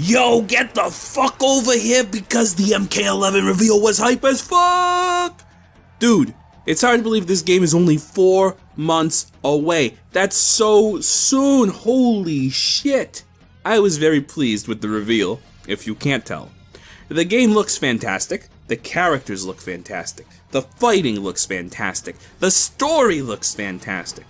Yo, get the fuck over here because the MK11 reveal was hype as fuck! Dude, it's hard to believe this game is only 4 months away. That's so soon, holy shit. I was very pleased with the reveal, if you can't tell. The game looks fantastic, the characters look fantastic, the fighting looks fantastic, the story looks fantastic.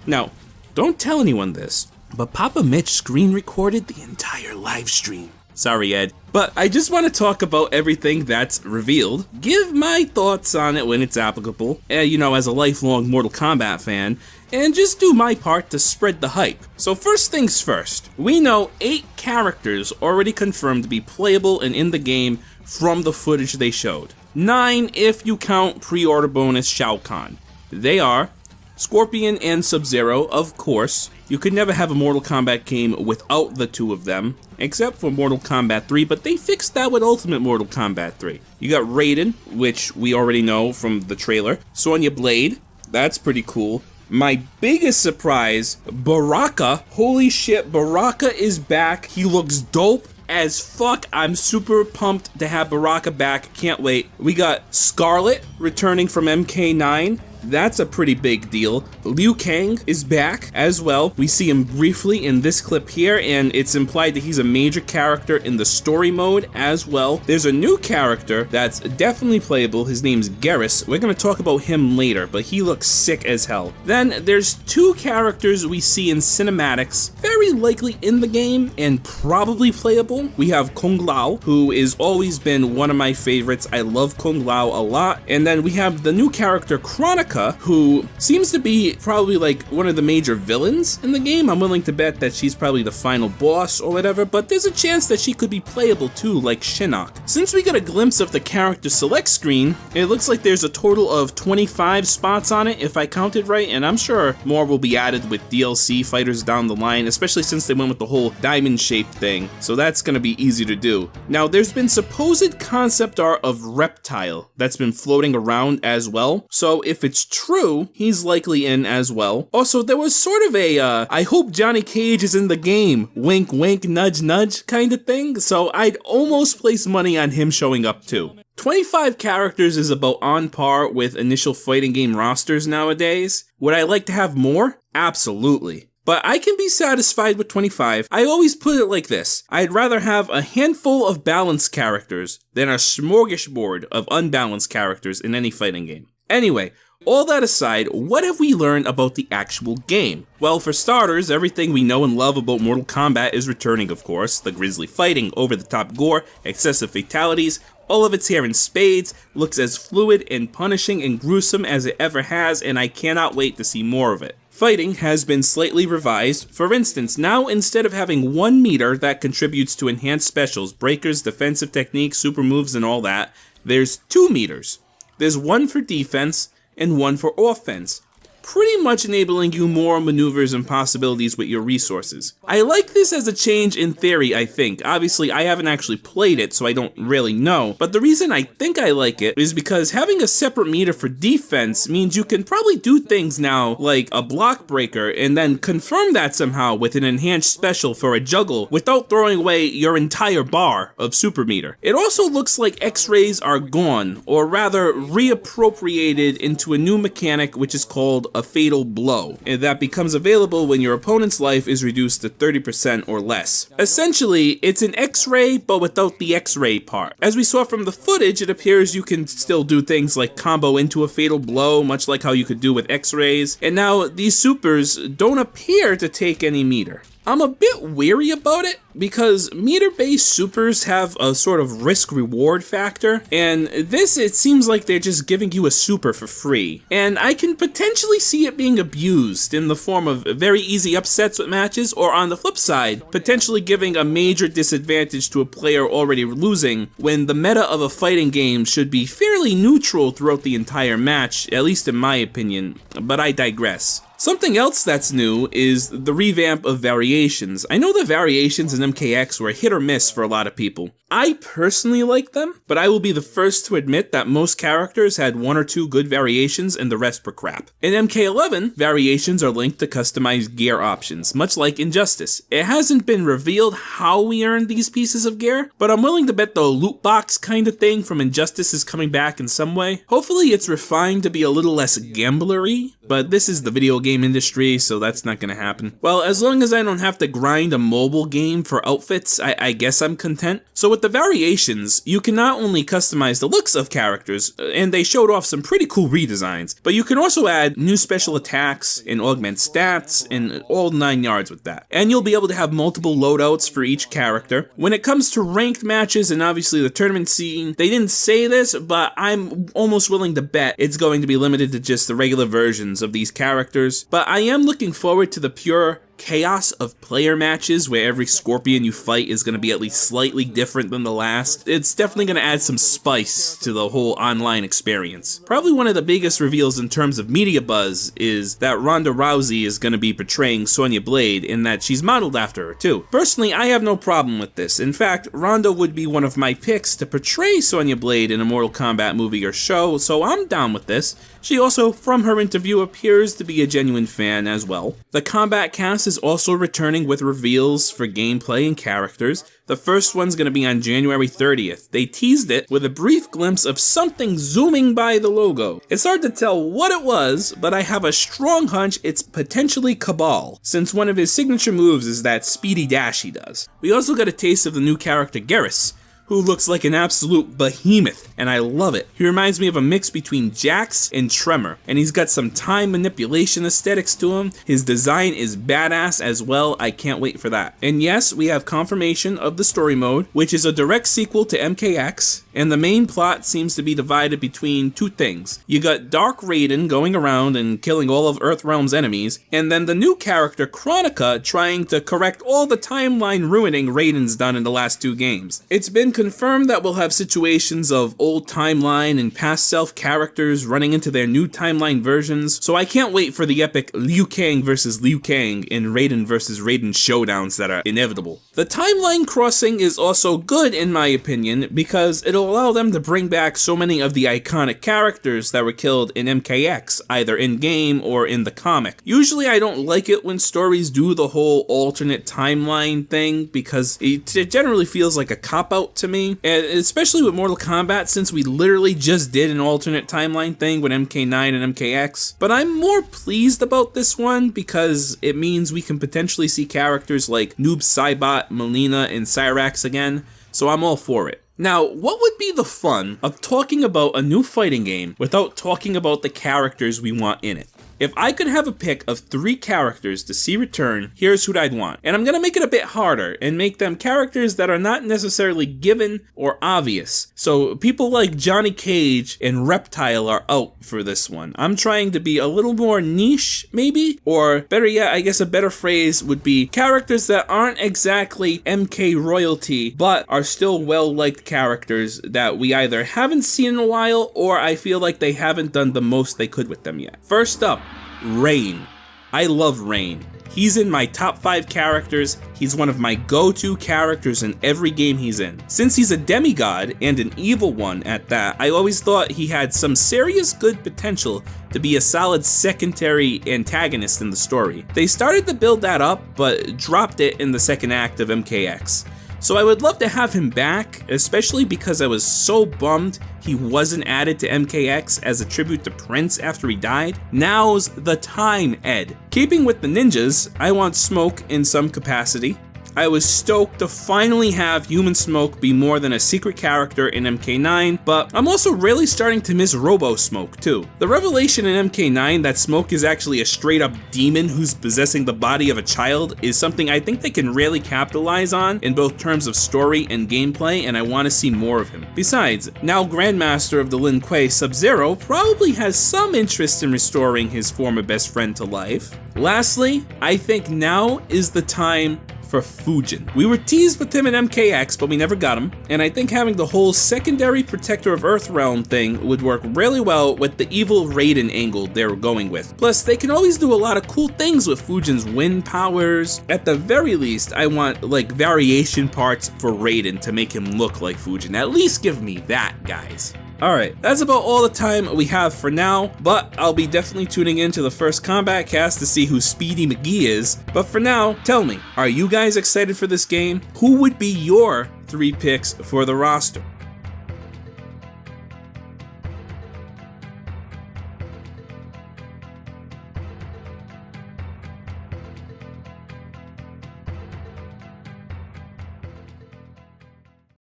Now, don't tell anyone this, but Papa Mitch screen recorded the entire live stream. Sorry, Ed. But I just want to talk about everything that's revealed, give my thoughts on it when it's applicable, as a lifelong Mortal Kombat fan, and just do my part to spread the hype. So first things first, we know 8 characters already confirmed to be playable and in the game from the footage they showed. 9 if you count pre-order bonus Shao Kahn. They are Scorpion and Sub-Zero, of course. You could never have a Mortal Kombat game without the 2 of them, except for Mortal Kombat 3, but they fixed that with Ultimate Mortal Kombat 3. You got Raiden, which we already know from the trailer. Sonya Blade, that's pretty cool. My biggest surprise, Baraka. Holy shit, Baraka is back. He looks dope as fuck. I'm super pumped to have Baraka back. Can't wait. We got Scarlet returning from MK9. That's a pretty big deal. Liu Kang is back as well. We see him briefly in this clip here, and it's implied that he's a major character in the story mode as well. There's a new character that's definitely playable. His name's Geras. We're going to talk about him later, but he looks sick as hell. Then there's 2 characters we see in cinematics, very likely in the game and probably playable. We have Kung Lao, who has always been one of my favorites. I love Kung Lao a lot. And then we have the new character Chronica, who seems to be probably like one of the major villains in the game. I'm willing to bet that she's probably the final boss or whatever, but there's a chance that she could be playable too, like Shinnok. Since we got a glimpse of the character select screen, it looks like there's a total of 25 spots on it, if I counted right, and I'm sure more will be added with DLC fighters down the line, especially since they went with the whole diamond-shaped thing, so that's gonna be easy to do. Now, there's been supposed concept art of Reptile that's been floating around as well, so if it's true, he's likely in as well. Also, there was sort of a, I hope Johnny Cage is in the game, wink wink, nudge nudge kind of thing, so I'd almost place money on him showing up too. 25 characters is about on par with initial fighting game rosters nowadays. Would I like to have more? Absolutely. But I can be satisfied with 25. I always put it like this. I'd rather have a handful of balanced characters than a smorgasbord of unbalanced characters in any fighting game. Anyway, all that aside, what have we learned about the actual game? Well, for starters, everything we know and love about Mortal Kombat is returning, of course. The grisly fighting, over-the-top gore, excessive fatalities, all of it's here in spades, looks as fluid and punishing and gruesome as it ever has, and I cannot wait to see more of it. Fighting has been slightly revised. For instance, now instead of having 1 meter that contributes to enhanced specials, breakers, defensive techniques, super moves, and all that, there's 2 meters. There's 1 for defense, and 1 for offense, pretty much enabling you more maneuvers and possibilities with your resources. I like this as a change in theory, I think. Obviously, I haven't actually played it, so I don't really know, but the reason I think I like it is because having a separate meter for defense means you can probably do things now like a block breaker and then confirm that somehow with an enhanced special for a juggle without throwing away your entire bar of super meter. It also looks like X-rays are gone, or rather reappropriated into a new mechanic which is called a fatal blow, and that becomes available when your opponent's life is reduced to 30% or less. Essentially, it's an X-ray, but without the X-ray part. As we saw from the footage, it appears you can still do things like combo into a fatal blow, much like how you could do with X-rays, and now these supers don't appear to take any meter. I'm a bit weary about it because meter-based supers have a sort of risk-reward factor, and this, it seems like they're just giving you a super for free. And I can potentially see it being abused in the form of very easy upsets with matches, or on the flip side, potentially giving a major disadvantage to a player already losing when the meta of a fighting game should be fairly neutral throughout the entire match, at least in my opinion, but I digress. Something else that's new is the revamp of variations. I know the variations in MKX were hit or miss for a lot of people. I personally like them, but I will be the first to admit that most characters had 1 or 2 good variations and the rest were crap. In MK11, variations are linked to customized gear options, much like Injustice. It hasn't been revealed how we earned these pieces of gear, but I'm willing to bet the loot box kind of thing from Injustice is coming back in some way. Hopefully it's refined to be a little less gamblery, but this is the video game industry, so that's not gonna happen. Well, as long as I don't have to grind a mobile game for outfits, I guess I'm content. So with the variations, you can not only customize the looks of characters, and they showed off some pretty cool redesigns, but you can also add new special attacks and augment stats and all 9 yards with that. And you'll be able to have multiple loadouts for each character. When it comes to ranked matches and obviously the tournament scene, they didn't say this, but I'm almost willing to bet it's going to be limited to just the regular versions of these characters. But I am looking forward to the pure chaos of player matches where every scorpion you fight is going to be at least slightly different than the last. It's definitely going to add some spice to the whole online experience. Probably one of the biggest reveals in terms of media buzz is that Ronda Rousey is going to be portraying Sonya Blade, in that she's modeled after her too. Personally, I have no problem with this. In fact, Ronda would be one of my picks to portray Sonya Blade in a Mortal Kombat movie or show, so I'm down with this. She also, from her interview, appears to be a genuine fan as well. The Kombat cast is also returning with reveals for gameplay and characters. The first one's going to be on January 30th. They teased it with a brief glimpse of something zooming by the logo. It's hard to tell what it was, but I have a strong hunch it's potentially Cabal, since one of his signature moves is that speedy dash he does. We also got a taste of the new character Garrus, who looks like an absolute behemoth, and I love it. He reminds me of a mix between Jax and Tremor, and he's got some time manipulation aesthetics to him. His design is badass as well. I can't wait for that. And yes, we have confirmation of the story mode, which is a direct sequel to MKX, and the main plot seems to be divided between 2 things. You got Dark Raiden going around and killing all of Earthrealm's enemies, and then the new character Chronica trying to correct all the timeline ruining Raiden's done in the last 2 games. It's been confirmed that we'll have situations of old timeline and past self characters running into their new timeline versions, so I can't wait for the epic Liu Kang versus Liu Kang and Raiden versus Raiden showdowns that are inevitable. The timeline crossing is also good in my opinion because it'll allow them to bring back so many of the iconic characters that were killed in MKX, either in-game or in the comic. Usually I don't like it when stories do the whole alternate timeline thing because it generally feels like a cop-out to me, and especially with Mortal Kombat since we literally just did an alternate timeline thing with MK9 and MKX. But I'm more pleased about this one because it means we can potentially see characters like Noob Saibot, Melina, and Cyrax again, so I'm all for it. Now, what would be the fun of talking about a new fighting game without talking about the characters we want in it? If I could have a pick of 3 characters to see return, here's who I'd want. And I'm gonna make it a bit harder and make them characters that are not necessarily given or obvious. So people like Johnny Cage and Reptile are out for this one. I'm trying to be a little more niche, maybe? Or better yet, I guess a better phrase would be characters that aren't exactly MK royalty, but are still well-liked characters that we either haven't seen in a while or I feel like they haven't done the most they could with them yet. First up, Rain. I love Rain. He's in my top 5 characters. He's one of my go-to characters in every game he's in. Since he's a demigod and an evil one at that, I always thought he had some serious good potential to be a solid secondary antagonist in the story. They started to build that up, but dropped it in the second act of MKX. So I would love to have him back, especially because I was so bummed he wasn't added to MKX as a tribute to Prince after he died. Now's the time, Ed. Keeping with the ninjas, I want Smoke in some capacity. I was stoked to finally have Human Smoke be more than a secret character in MK9, but I'm also really starting to miss Robo Smoke too. The revelation in MK9 that Smoke is actually a straight up demon who's possessing the body of a child is something I think they can really capitalize on in both terms of story and gameplay, and I want to see more of him. Besides, now Grandmaster of the Lin Kuei Sub-Zero probably has some interest in restoring his former best friend to life. Lastly, I think now is the time for Fujin. We were teased with him in MKX, but we never got him, and I think having the whole secondary Protector of Earthrealm thing would work really well with the evil Raiden angle they're going with. Plus, they can always do a lot of cool things with Fujin's wind powers. At the very least, I want like variation parts for Raiden to make him look like Fujin. At least give me that, guys. Alright, that's about all the time we have for now, but I'll be definitely tuning into the first Kombat cast to see who Speedy McGee is. But for now, tell me, are you guys excited for this game? Who would be your 3 picks for the roster?